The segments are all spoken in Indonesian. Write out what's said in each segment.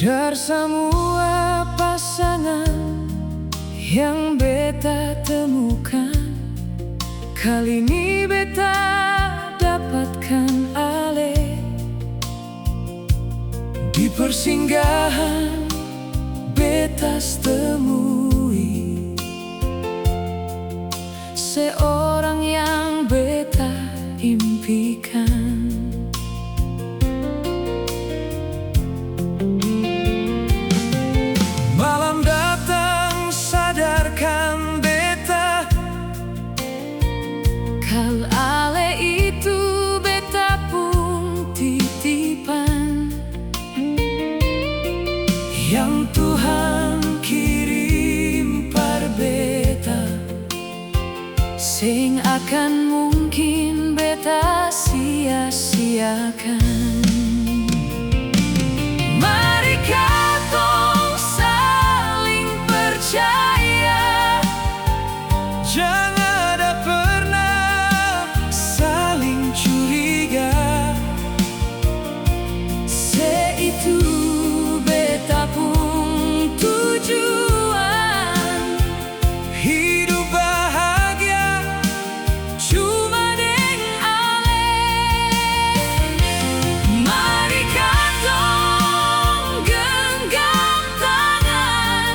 Dari semua pasangan yang beta temukan, kali ini beta dapatkan Ale di persinggahan beta temui, seorang yang beta impikan. Malam datang sadarkan beta, kal Ale itu beta pun titipan yang Tuhan kirim par beta, sing akan mungkin beta sia-siakan. Mari katong saling percaya, jangan ada pernah saling curiga. Seitu beta pun tujuan, hidup bahagia cuma deng Ale. Mari katong genggam tangan,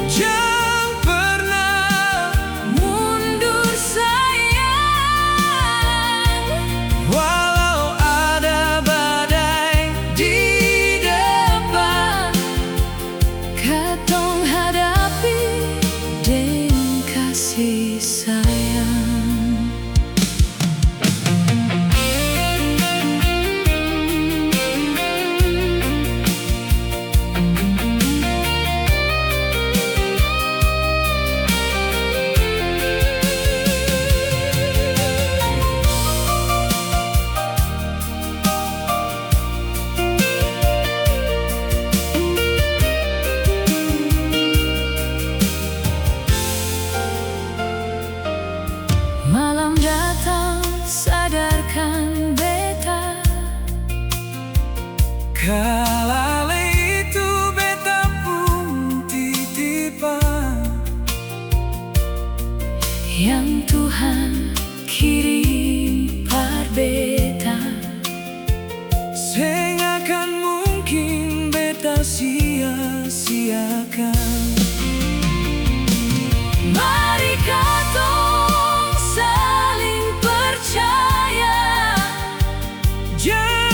jangan pernah mundur sayang. Walau ada badai di depan, katong hadapi deng kasih sayang. Malam datang sadarkan beta, kal Ale itu beta pun titipan yang Tuhan kirim par beta, sing akan mungkin beta sia-siakan. Mari katong saling percaya, jangan